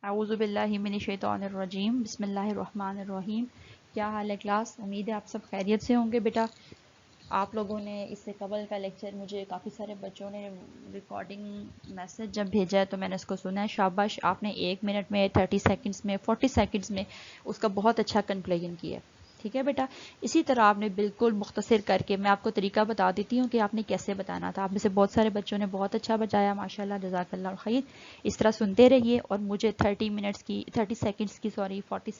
اعوذ باللہ من الشیطان الرجیم بسم اللہ الرحمن الرحیم۔ کیا حال ہے کلاس؟ امید ہے آپ سب خیریت سے ہوں گے۔ بیٹا آپ لوگوں نے اس سے قبل کا لیکچر مجھے کافی سارے بچوں نے ریکارڈنگ میسج جب بھیجا ہے تو میں نے اس کو سنا ہے۔ شاباش، آپ نے 1 منٹ میں 30 سیکنڈز میں 40 سیکنڈز میں اس کا بہت اچھا کنکلوژن کیا ہے۔ ٹھیک ہے بیٹا، اسی طرح آپ نے بالکل مختصر کر کے، میں آپ کو طریقہ بتا دیتی ہوں کہ آپ نے کیسے بتانا تھا۔ آپ میں سے بہت سارے بچوں نے بہت اچھا بتایا، ماشاءاللہ، جزاک اللہ خیر۔ اس طرح سنتے رہیے اور مجھے 30 سیکنڈز کی 40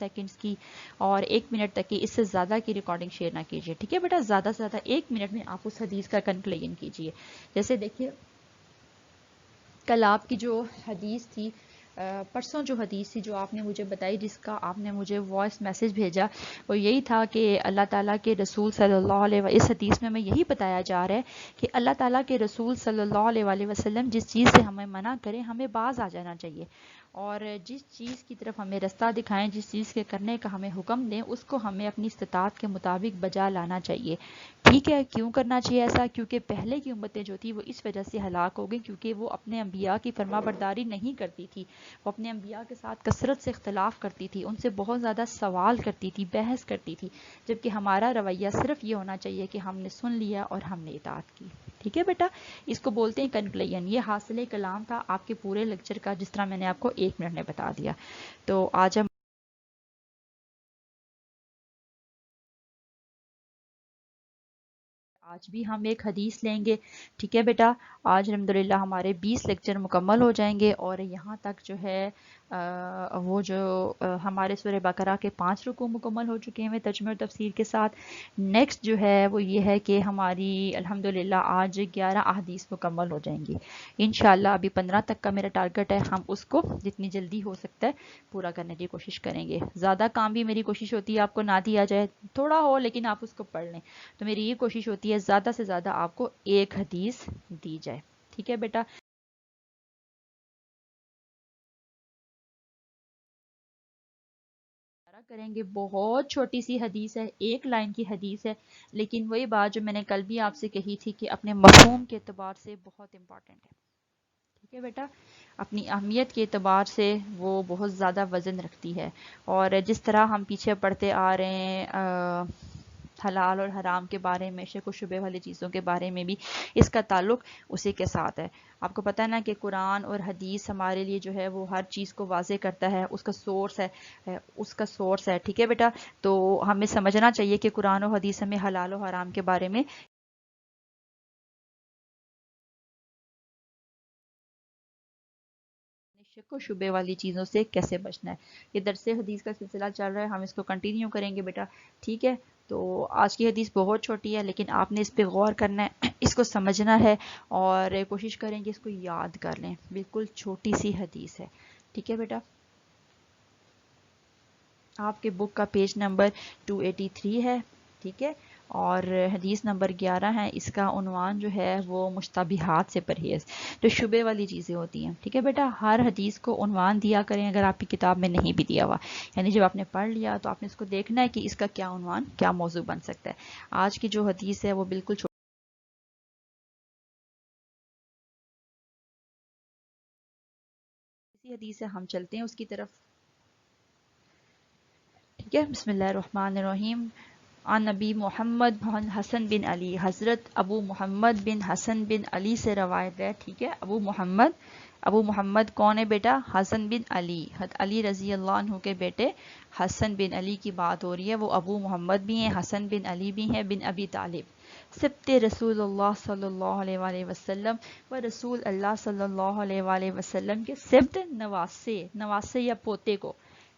سیکنڈز کی اور 1 منٹ تک کی، اس سے زیادہ کی ریکارڈنگ شیئر نہ کیجیے۔ ٹھیک ہے بیٹا، زیادہ سے زیادہ 1 منٹ میں آپ اس حدیث کا کنکلوژن کیجیے۔ جیسے دیکھیے، کل آپ کی جو حدیث تھی، پرسوں جو حدیث تھی جو آپ نے مجھے بتائی، جس کا آپ نے مجھے وائس میسج بھیجا، وہ یہی تھا کہ اللہ تعالیٰ کے رسول صلی اللہ علیہ وسلم، اس حدیث میں یہی بتایا جا رہا ہے کہ اللہ تعالیٰ کے رسول صلی اللہ علیہ وسلم جس چیز سے ہمیں منع کریں، ہمیں باز آ جانا چاہیے، اور جس چیز کی طرف ہمیں رستہ دکھائیں، جس چیز کے کرنے کا ہمیں حکم دیں، اس کو ہمیں اپنی استطاعت کے مطابق بجا لانا چاہیے۔ ٹھیک ہے، کیوں کرنا چاہیے ایسا؟ کیونکہ پہلے کی امتیں جو تھی وہ اس وجہ سے ہلاک ہو گئی کیونکہ وہ اپنے انبیاء کی فرما برداری نہیں کرتی تھی، وہ اپنے انبیاء کے ساتھ کثرت سے اختلاف کرتی تھی، ان سے بہت زیادہ سوال کرتی تھی، بحث کرتی تھی، جبکہ ہمارا رویہ صرف یہ ہونا چاہیے کہ ہم نے سن لیا اور ہم نے اطاعت کی۔ ٹھیک ہے بیٹا، اس کو بولتے ہیں کنکلوژن۔ یہ حاصل کلام تھا آپ کے پورے لیکچر کا، جس طرح میں نے آپ کو 1 منٹ میں بتا دیا۔ تو آج ہم بھی ایک حدیث لیں گے۔ ٹھیک ہے بیٹا، آج الحمدللہ ہمارے 20 لیکچر مکمل ہو جائیں گے، اور یہاں تک جو ہے وہ جو ہمارے سورہ بقرہ کے 5 رکوع مکمل ہو چکے ہیں ترجمہ و تفسیر کے ساتھ۔ نیکسٹ جو ہے وہ یہ ہے کہ ہماری الحمدللہ آج 11 احادیث مکمل ہو جائیں گی انشاءاللہ۔ ابھی 15 تک کا میرا ٹارگٹ ہے، ہم اس کو جتنی جلدی ہو سکتا ہے پورا کرنے کی کوشش کریں گے۔ زیادہ کام بھی میری کوشش ہوتی ہے آپ کو نہ دیا جائے، تھوڑا ہو لیکن آپ اس کو پڑھ لیں، تو میری یہ کوشش ہوتی ہے زیادہ سے زیادہ آپ کو 1 حدیث دی جائے۔ ٹھیک ہے بیٹا، کریں گے۔ بہت چھوٹی سی حدیث ہے، 1 لائن کی حدیث ہے، لیکن وہی بات جو میں نے کل بھی آپ سے کہی تھی کہ اپنے مفہوم کے اعتبار سے بہت امپورٹنٹ ہے۔ ٹھیک ہے بیٹا، اپنی اہمیت کے اعتبار سے وہ بہت زیادہ وزن رکھتی ہے، اور جس طرح ہم پیچھے پڑھتے آ رہے ہیں حلال اور حرام کے بارے میں، شک و شبہ والی چیزوں کے بارے میں بھی اس کا تعلق اسی کے ساتھ ہے۔ آپ کو پتہ ہے نا کہ قرآن اور حدیث ہمارے لیے جو ہے وہ ہر چیز کو واضح کرتا ہے، اس کا سورس ہے۔ ٹھیک ہے بیٹا، تو ہمیں سمجھنا چاہیے کہ قرآن و حدیث ہمیں حلال و حرام کے بارے میں شک و شبے والی چیزوں سے کیسے بچنا ہے۔ یہ درس حدیث کا سلسلہ چل رہا ہے، ہم اس کو کنٹینیو کریں گے بیٹا۔ ٹھیک ہے، تو آج کی حدیث بہت چھوٹی ہے، لیکن آپ نے اس پہ غور کرنا ہے، اس کو سمجھنا ہے، اور کوشش کریں کہ اس کو یاد کر لیں۔ بالکل چھوٹی سی حدیث ہے۔ ٹھیک ہے بیٹا، آپ کے بک کا پیج نمبر 283 ہے۔ ٹھیک ہے، اور حدیث نمبر 11 ہے۔ اس کا عنوان جو ہے وہ مشتبہات سے پرہیز، جو شبے والی چیزیں ہوتی ہیں۔ ٹھیک ہے بیٹا، ہر حدیث کو عنوان دیا کریں اگر آپ کی کتاب میں نہیں بھی دیا ہوا، یعنی جب آپ نے پڑھ لیا تو آپ نے اس کو دیکھنا ہے کہ اس کا کیا عنوان، کیا موضوع بن سکتا ہے۔ آج کی جو حدیث ہے وہ بالکل چھوٹی حدیث ہے، ہم چلتے ہیں اس کی طرف۔ ٹھیک ہے، بسم اللہ الرحمن الرحیم۔ عن نبی محمد بن حسن بن علی، حضرت ابو محمد بن حسن بن علی سے روایت ہے۔ ٹھیک ہے، ابو محمد کون ہے بیٹا؟ حسن بن علی، علی رضی اللہ عنہ کے بیٹے حسن بن علی کی بات ہو رہی ہے۔ وہ ابو محمد بھی ہیں، حسن بن علی بھی ہیں، بن ابی طالب، سبط رسول اللہ صلی اللہ علیہ وآلہ وسلم، و رسول اللہ صلی اللہ علیہ وآلہ وسلم کے سبط، نواسے یا پوتے کو۔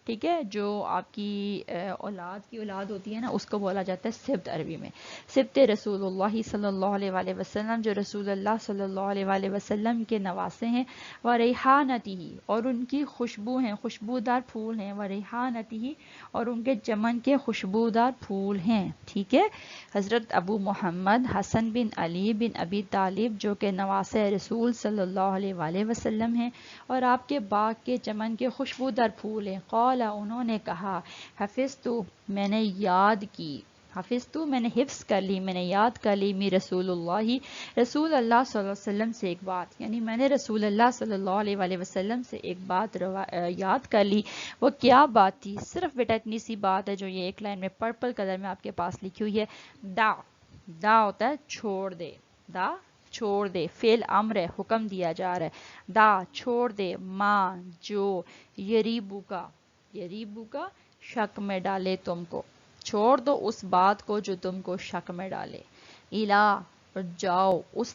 ٹھیک ہے، جو آپ کی اولاد کی اولاد ہوتی ہے نا، اس کو بولا جاتا ہے سبط عربی میں۔ سبط رسول اللہ صلی اللہ علیہ وآلہ وسلم، جو رسول اللہ صلی اللہ علیہ وآلہ وسلم کے نواسے ہیں، و ریحانتہ، اور ان کی خوشبو ہیں، خوشبودار پھول ہیں، و ریحانتہ، اور ان کے چمن کے خوشبودار پھول ہیں۔ ٹھیک ہے، حضرت ابو محمد حسن بن علی بن ابی طالب، جو کہ نواسے رسول صلی اللہ علیہ وآلہ وسلم ہیں، اور آپ کے باغ کے چمن کے خوشبودار پھول ہیں۔ قال، انہوں نے کہا، حفظ تو، میں نے یاد کی، حافظ تو میں نے حفظ کر لی، میں نے یاد کر لی، می رسول اللہ، رسول اللہ صلی اللہ علیہ وسلم سے ایک بات، یعنی میں نے رسول اللہ صلی اللہ علیہ وآلہ وسلم سے ایک بات یاد کر لی۔ وہ کیا بات تھی؟ صرف بیٹا اتنی سی بات ہے جو یہ ایک لائن میں پرپل کلر میں آپ کے پاس لکھی ہوئی ہے، دا۔ دا ہوتا ہے چھوڑ دے، دا چھوڑ دے، فعل امر ہے، حکم دیا جا رہا ہے، دا چھوڑ دے، ماں جو، یریبو کا، یریبو کا شک میں ڈالے تم کو، چھوڑ دو اس بات کو جو تم کو شک میں ڈالے، الا جاؤ اس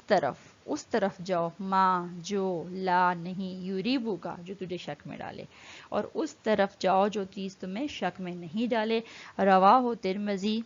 طرف جاؤ، ماں جو، لا نہیں، یریبو کا جو تجھے شک میں ڈالے، اور اس طرف جاؤ جو چیز تمہیں شک میں نہیں ڈالے۔ رواہ ترمذی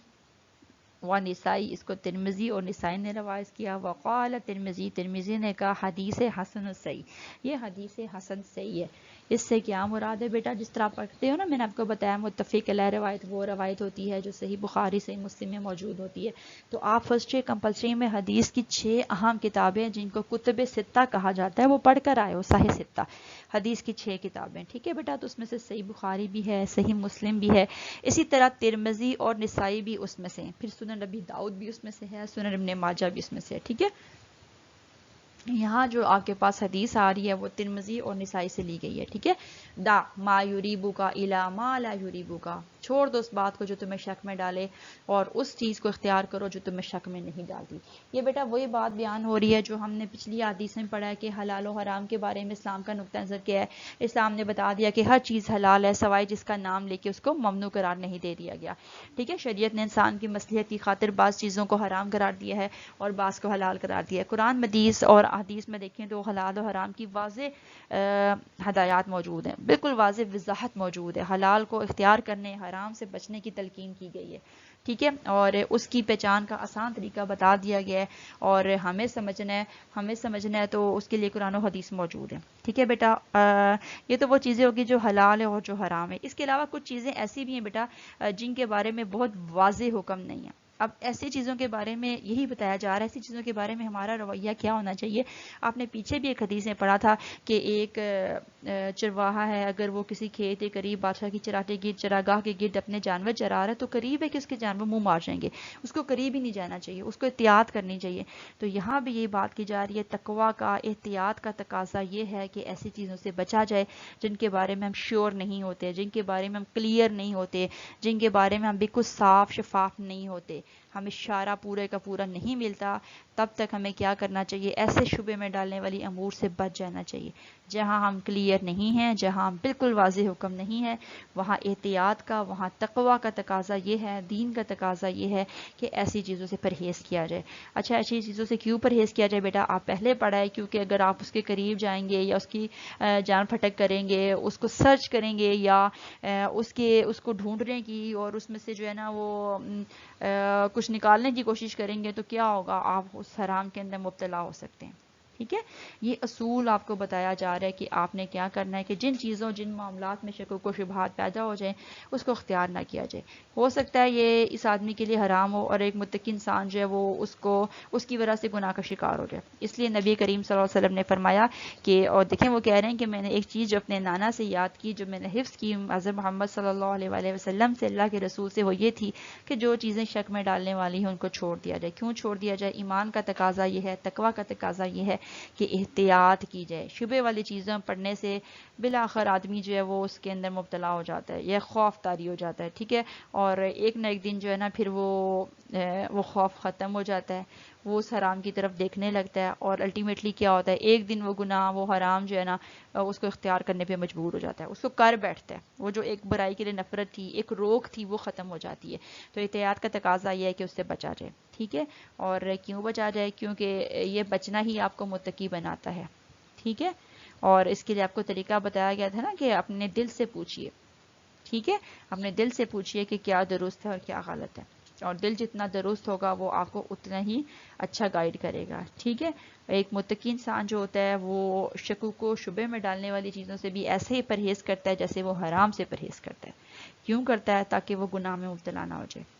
و نسائی، اس کو ترمذی اور نسائی نے روایت کیا، وقال ترمذی، ترمذی نے کہا حدیث حسن صحیح، یہ حدیث حسن صحیح ہے۔ اس سے کیا مراد ہے بیٹا؟ جس طرح پڑھتے ہو نا، میں نے آپ کو بتایا متفق علیہ روایت وہ روایت ہوتی ہے جو صحیح بخاری صحیح مسلم میں موجود ہوتی ہے، تو آپ فرسٹ کمپلسری میں حدیث کی 6 اہم کتابیں جن کو کتب ستہ کہا جاتا ہے وہ پڑھ کر آئے ہو، صحیح ستہ حدیث کی 6 کتابیں، ٹھیک ہے بیٹا؟ تو اس میں سے صحیح بخاری بھی ہے، صحیح مسلم بھی ہے، اسی طرح ترمذی اور نسائی بھی اس میں سے ہیں، پھر سنن ابی داؤد بھی اس میں سے ہے، سنن ابن ماجہ بھی اس میں سے ہے، ٹھیک ہے؟ یہاں جو آپ کے پاس حدیث آ رہی ہے وہ ترمذی اور نسائی سے لی گئی ہے، ٹھیک ہے؟ دا ما یریبو کا الا ما لا یریبو کا، چھوڑ دو اس بات کو جو تمہیں شک میں ڈالے اور اس چیز کو اختیار کرو جو تمہیں شک میں نہیں ڈالتی۔ یہ بیٹا وہی بات بیان ہو رہی ہے جو ہم نے پچھلی حدیث میں پڑھا ہے کہ حلال و حرام کے بارے میں اسلام کا نقطہ نظر کیا ہے۔ اسلام نے بتا دیا کہ ہر چیز حلال ہے سوائے جس کا نام لے کے اس کو ممنوع قرار نہیں دے دیا گیا، ٹھیک ہے؟ شریعت نے انسان کی مصلحت کی خاطر بعض چیزوں کو حرام قرار دیا ہے اور بعض کو حلال قرار دیا ہے۔ قرآن مدیث اور حدیث میں دیکھیں تو حلال و حرام کی واضح ہدایات موجود ہیں، بالکل واضح وضاحت موجود ہے، حلال کو اختیار کرنے، حرام سے بچنے کی تلقین کی گئی ہے، ٹھیک ہے؟ اور اس کی پہچان کا آسان طریقہ بتا دیا گیا ہے، اور ہمیں سمجھنا ہے تو اس کے لیے قرآن و حدیث موجود ہے، ٹھیک ہے بیٹا؟ یہ تو وہ چیزیں ہوگی جو حلال ہے اور جو حرام ہے۔ اس کے علاوہ کچھ چیزیں ایسی بھی ہیں بیٹا جن کے بارے میں بہت واضح حکم نہیں ہے۔ اب ایسی چیزوں کے بارے میں یہی بتایا جا رہا ہے، ایسی چیزوں کے بارے میں ہمارا رویہ کیا ہونا چاہیے۔ آپ نے پیچھے بھی ایک حدیث میں پڑھا تھا کہ ایک چرواہا ہے، اگر وہ کسی کھیت کے قریب بادشاہ کی چراگاہ کے گرد اپنے جانور چرا رہا ہے تو قریب ہے کہ اس کے جانور منہ مار جائیں گے، اس کو قریب ہی نہیں جانا چاہیے، اس کو احتیاط کرنی چاہیے۔ تو یہاں بھی یہ بات کی جا رہی ہے، تقویٰ کا، احتیاط کا تقاضا یہ ہے کہ ایسی چیزوں سے بچا جائے جن کے بارے میں ہم شیور نہیں ہوتے، جن کے بارے میں ہم کلیئر نہیں ہوتے، جن کے بارے میں ہم بالکل صاف شفاف نہیں ہوتے، ہمیں اشارہ پورے کا پورا نہیں ملتا، تب تک ہمیں کیا کرنا چاہیے؟ ایسے شبے میں ڈالنے والی امور سے بچ جانا چاہیے۔ جہاں ہم کلیئر نہیں ہیں، جہاں بالکل واضح حکم نہیں ہے، وہاں احتیاط کا، وہاں تقویٰ کا تقاضا یہ ہے، دین کا تقاضا یہ ہے کہ ایسی چیزوں سے پرہیز کیا جائے۔ اچھا، ایسی چیزوں سے کیوں پرہیز کیا جائے بیٹا؟ آپ پہلے پڑھا ہے، کیونکہ اگر آپ اس کے قریب جائیں گے یا اس کی جان پھٹک کریں گے، اس کو سرچ کریں گے یا اس کو ڈھونڈنے کی اور اس میں سے جو ہے نا وہ کچھ نکالنے کی کوشش کریں گے تو کیا ہوگا؟ آپ اس حرام کے اندر مبتلا ہو سکتے ہیں، ٹھیک ہے؟ یہ اصول آپ کو بتایا جا رہا ہے کہ آپ نے کیا کرنا ہے کہ جن معاملات میں شکوک و شبہات پیدا ہو جائیں اس کو اختیار نہ کیا جائے۔ ہو سکتا ہے یہ اس آدمی کے لیے حرام ہو اور ایک متقی انسان جو ہے وہ اس کی وجہ سے گناہ کا شکار ہو جائے، اس لیے نبی کریم صلی اللہ علیہ وسلم نے فرمایا کہ، اور دیکھیں وہ کہہ رہے ہیں کہ میں نے ایک چیز جو اپنے نانا سے یاد کی، جو میں نے حفظ کی حضرت محمد صلی اللہ علیہ وآلہ وسلم سے، اللہ کے رسول سے، وہ یہ تھی کہ جو چیزیں شک میں ڈالنے والی ہیں ان کو چھوڑ دیا جائے۔ کیوں چھوڑ دیا جائے؟ ایمان کا تقاضا یہ ہے، تقویٰ کا تقاضا یہ ہے کہ احتیاط کی جائے۔ شبے والی چیزیں پڑھنے سے بالآخر آدمی جو ہے وہ اس کے اندر مبتلا ہو جاتا ہے، یہ خوف طاری ہو جاتا ہے، ٹھیک ہے؟ اور ایک نہ ایک دن جو ہے نا پھر وہ خوف ختم ہو جاتا ہے، وہ اس حرام کی طرف دیکھنے لگتا ہے، اور الٹیمیٹلی کیا ہوتا ہے؟ ایک دن وہ گناہ، وہ حرام جو ہے نا اس کو اختیار کرنے پہ مجبور ہو جاتا ہے، اس کو کر بیٹھتا ہے، وہ جو ایک برائی کے لیے نفرت تھی، ایک روک تھی، وہ ختم ہو جاتی ہے۔ تو احتیاط کا تقاضا یہ ہے کہ اس سے بچا جائے، ٹھیک ہے؟ اور کیوں بچا جائے؟ کیونکہ یہ بچنا ہی آپ کو متقی بناتا ہے، ٹھیک ہے؟ اور اس کے لیے آپ کو طریقہ بتایا گیا تھا نا کہ اپنے دل سے پوچھئے، ٹھیک ہے؟ اپنے دل سے پوچھئے کہ کیا درست ہے اور کیا غلط ہے، اور دل جتنا درست ہوگا وہ آپ کو اتنا ہی اچھا گائیڈ کرے گا، ٹھیک ہے؟ ایک متقی انسان جو ہوتا ہے وہ شکوک و شبے میں ڈالنے والی چیزوں سے بھی ایسے ہی پرہیز کرتا ہے جیسے وہ حرام سے پرہیز کرتا ہے۔ کیوں کرتا ہے؟ تاکہ وہ گناہ میں مبتلا نہ ہو جائے۔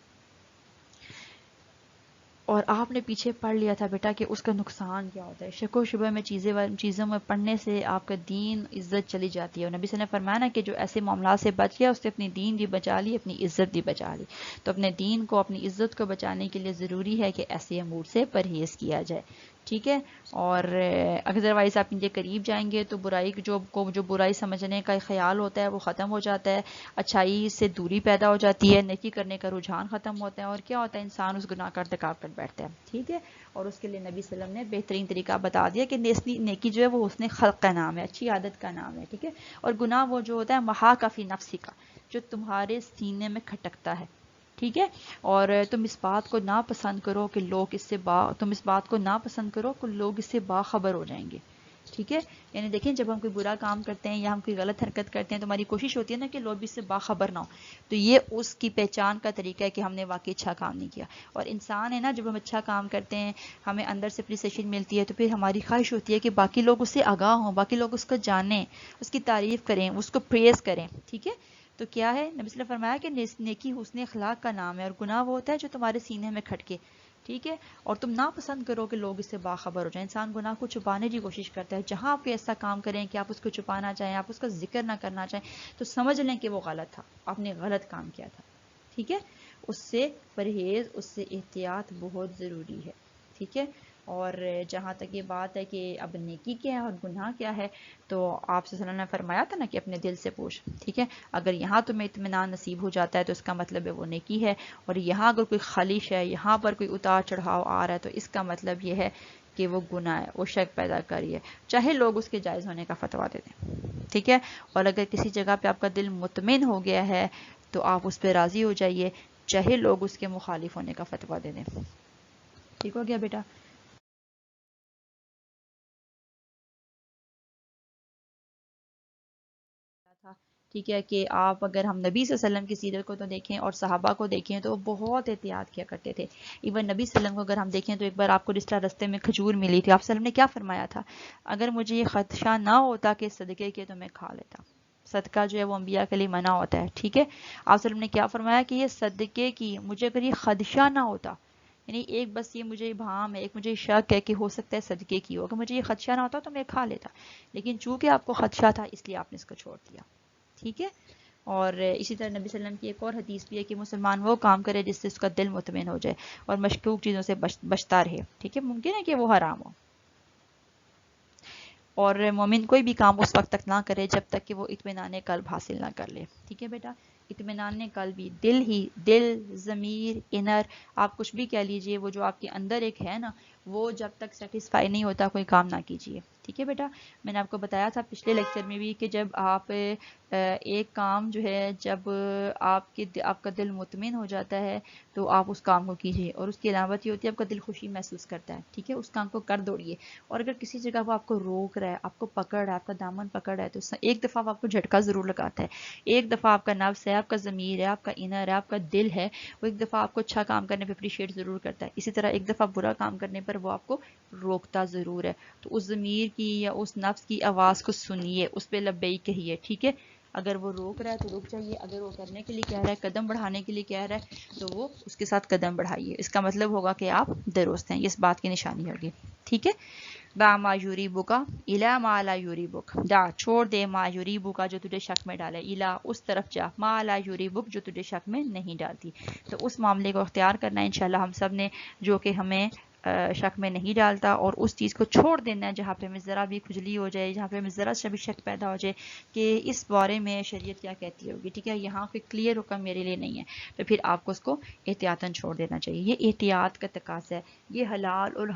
اور آپ نے پیچھے پڑھ لیا تھا بیٹا کہ اس کا نقصان کیا ہوتا ہے. شک و شبہ میں چیزوں میں پڑھنے سے آپ کا دین عزت چلی جاتی ہے. اور نبی صلی اللہ علیہ وسلم نے فرمایا نا کہ جو ایسے معاملات سے بچ گیا اس نے اپنی دین بھی بچا لی, اپنی عزت بھی بچا لی. تو اپنے دین کو, اپنی عزت کو بچانے کے لیے ضروری ہے کہ ایسے امور سے پرہیز کیا جائے. ٹھیک ہے. اور ادروائز آپ ان کے قریب جائیں گے تو برائی جو برائی سمجھنے کا خیال ہوتا ہے وہ ختم ہو جاتا ہے, اچھائی سے دوری پیدا ہو جاتی ہے, نیکی کرنے کا رجحان ختم ہوتا ہے, اور کیا ہوتا ہے, انسان اس گناہ کا ارتکاب کر بیٹھتا ہے. ٹھیک ہے. اور اس کے لیے نبی صلی اللہ علیہ وسلم نے بہترین طریقہ بتا دیا کہ نیکی جو ہے وہ حسن خلق کا نام ہے, اچھی عادت کا نام ہے. ٹھیک ہے. اور گناہ وہ جو ہوتا ہے محا کا فی نفسی کا, جو تمہارے سینے میں کھٹکتا ہے. ٹھیک ہے. اور تم اس بات کو نہ پسند کرو کہ لوگ اس سے باخبر ہو جائیں گے. ٹھیک ہے. یعنی دیکھیں جب ہم کوئی برا کام کرتے ہیں یا ہم کوئی غلط حرکت کرتے ہیں تو ہماری کوشش ہوتی ہے نا کہ لوگ بھی اس سے باخبر نہ ہو. تو یہ اس کی پہچان کا طریقہ ہے کہ ہم نے واقعی اچھا کام نہیں کیا. اور انسان ہے نا, جب ہم اچھا کام کرتے ہیں ہمیں اندر سے اپریسیشن ملتی ہے, تو پھر ہماری خواہش ہوتی ہے کہ باقی لوگ اس سے آگاہ ہوں, باقی لوگ اس کو جانیں, اس کی تعریف کریں, اس کو پریز کریں. ٹھیک ہے. تو کیا ہے, نبی صلی اللہ علیہ وسلم نے فرمایا کہ نیکی حسن اخلاق کا نام ہے, اور گناہ وہ ہوتا ہے جو تمہارے سینے میں کھٹکے. ٹھیک ہے. اور تم نہ پسند کرو کہ لوگ اس سے باخبر ہو جائیں. انسان گناہ کو چھپانے کی کوشش کرتا ہے. جہاں آپ ایسا کام کریں کہ آپ اس کو چھپانا چاہیں, آپ اس کا ذکر نہ کرنا چاہیں, تو سمجھ لیں کہ وہ غلط تھا, آپ نے غلط کام کیا تھا. ٹھیک ہے. اس سے پرہیز, اس سے احتیاط بہت ضروری ہے. ٹھیک ہے. اور جہاں تک یہ بات ہے کہ اب نیکی کیا ہے اور گناہ کیا ہے, تو آپ صلی اللہ علیہ وسلم نے فرمایا تھا نا کہ اپنے دل سے پوچھ. ٹھیک ہے. اگر یہاں تمہیں اطمینان نصیب ہو جاتا ہے تو اس کا مطلب ہے وہ نیکی ہے, اور یہاں اگر کوئی خلش ہے, یہاں پر کوئی اتار چڑھاؤ آ رہا ہے, تو اس کا مطلب یہ ہے کہ وہ گناہ ہے, وہ شک پیدا کری ہے, چاہے لوگ اس کے جائز ہونے کا فتویٰ دے دیں. ٹھیک ہے. اور اگر کسی جگہ پہ آپ کا دل مطمئن ہو گیا ہے تو آپ اس پہ راضی ہو جائیے, چاہے لوگ اس کے مخالف ہونے کا فتویٰ دے دیں. ٹھیک ہو گیا بیٹا. ٹھیک ہے. کہ آپ اگر ہم نبی صلی اللہ علیہ وسلم کی سیرت کو تو دیکھیں اور صحابہ کو دیکھیں تو بہت احتیاط کیا کرتے تھے. ایون نبی صلی اللہ علیہ وسلم کو اگر ہم دیکھیں تو ایک بار آپ کو جس طرح رستے میں کھجور ملی تھی, آپ صلی اللہ علیہ وسلم نے کیا فرمایا تھا, اگر مجھے یہ خدشہ نہ ہوتا کہ صدقے کے تو میں کھا لیتا. صدقہ جو ہے وہ انبیاء کے لیے منع ہوتا ہے. ٹھیک ہے. آپ صلی اللہ علیہ وسلم نے کیا فرمایا کہ یہ صدقے کی مجھے اگر یہ خدشہ نہ ہوتا, یعنی ایک بس یہ مجھے بھام ہے, ایک مجھے شک ہے کہ ہو سکتا ہے صدقے کی ہو, اگر مجھے یہ خدشہ نہ ہوتا تو میں کھا لیتا, لیکن چونکہ آپ کو خدشہ تھا اس لیے آپ نے اس کو چھوڑ دیا. ٹھیک ہے. اور اسی طرح نبی صلی اللہ علیہ وسلم کی ایک اور حدیث بھی ہے کہ مسلمان وہ کام کرے جس سے اس کا دل مطمئن ہو جائے اور مشکوک چیزوں سے بچتا رہے. ٹھیک ہے. ممکن ہے کہ وہ حرام ہو. اور مومن کوئی بھی کام اس وقت تک نہ کرے جب تک کہ وہ اطمینان قلب حاصل نہ کر لے. ٹھیک ہے بیٹا. اطمینان قلب بھی دل, ضمیر, انر, آپ کچھ بھی کہہ لیجئے, وہ جو آپ کے اندر ایک ہے نا, وہ جب تک سیٹسفائی نہیں ہوتا کوئی کام نہ کیجیے. ٹھیک ہے بیٹا. میں نے آپ کو بتایا تھا پچھلے لیکچر میں بھی کہ جب آپ ایک کام جو ہے, جب آپ کا دل مطمئن ہو جاتا ہے تو آپ اس کام کو کیجیے, اور اس کی علامت یہ ہوتی ہے آپ کا دل خوشی محسوس کرتا ہے. ٹھیک ہے. اس کام کو کر دوڑیے. اور اگر کسی جگہ وہ آپ کو روک رہا ہے, آپ کو پکڑ رہا ہے, آپ کا دامن پکڑ رہا ہے, تو ایک دفعہ وہ آپ کو جھٹکا ضرور لگاتا ہے. ایک دفعہ آپ کا نفس ہے, آپ کا ضمیر ہے, آپ کا انر ہے, آپ کا دل ہے, وہ ایک دفعہ آپ کو اچھا کام کرنے پہ اپریشیٹ ضرور کرتا ہے. اسی طرح ایک دفعہ برا کام کرنے پر وہ آپ کو روکتا ضرور ہے. تو اس ضمیر کی یا اس نفس کی آواز کو سنیے, اس پہ لبیک کہیے. ٹھیک ہے. اگر وہ روک رہا ہے تو رک جائیے, اگر وہ کرنے کے لیے کہہ رہا ہے, قدم بڑھانے کے لیے کہہ رہا ہے, تو وہ اس کے ساتھ قدم بڑھائیے. اس کا مطلب ہوگا کہ آپ درست ہیں, اس بات کی نشانی ہوگی. ٹھیک ہے. دا ما یوری بکا الا ما لا یوری بک, دا چھوڑ دے ما یوری بکا جو تجھے شک میں ڈالے, الا اس طرف جا, ما لا یوری بک جو تجھے شک میں نہیں ڈالتی. تو اس معاملے کو اختیار کرنا ہے انشاءاللہ ہم سب نے, جو کہ ہمیں شک میں نہیں ڈالتا, اور اس چیز کو چھوڑ دینا ہے جہاں پہ ہمیں ذرا بھی کھجلی ہو جائے, جہاں پہ ہمیں ذرا سا بھی شک پیدا ہو جائے کہ اس بارے میں شریعت کیا کہتی ہوگی. ٹھیک ہے. یہاں کوئی کلیئر حکم میرے لیے نہیں ہے, تو پھر آپ کو اس کو احتیاطاً چھوڑ دینا چاہیے. یہ احتیاط کا تقاضا ہے. یہ حلال اور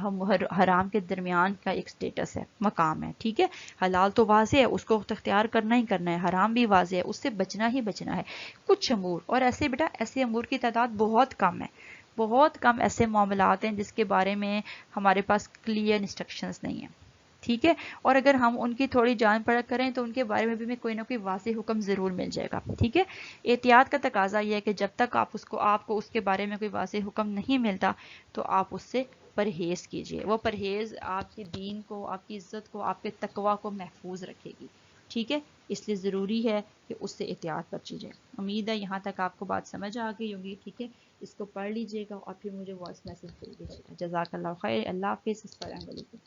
حرام کے درمیان کا ایک سٹیٹس ہے, مقام ہے. ٹھیک ہے. حلال تو واضح ہے, اس کو اختیار کرنا ہی کرنا ہے. حرام بھی واضح ہے, اس سے بچنا ہی بچنا ہے. کچھ امور, اور ایسے بیٹا ایسے امور کی تعداد بہت کم ہے, بہت کم ایسے معاملات ہیں جس کے بارے میں ہمارے پاس کلیئر انسٹرکشنز نہیں ہیں. ٹھیک ہے. اور اگر ہم ان کی تھوڑی جان پرکھ کریں تو ان کے بارے میں بھی کوئی نہ کوئی واضح حکم ضرور مل جائے گا. ٹھیک ہے. احتیاط کا تقاضا یہ ہے کہ جب تک آپ کو اس کے بارے میں کوئی واضح حکم نہیں ملتا تو آپ اس سے پرہیز کیجیے. وہ پرہیز آپ کے دین کو, آپ کی عزت کو, آپ کے تقوی کو محفوظ رکھے گی. ٹھیک ہے. اس لیے ضروری ہے کہ اس سے احتیاط برتی جائے. امید ہے یہاں تک آپ کو بات سمجھ آ گئی ہوگی. ٹھیک ہے. اس کو پڑھ لیجیے گا اور پھر مجھے وائس میسج بھیج دیجیے گا. جزاک اللہ خیر. اللہ حافظ. السلام علیکم.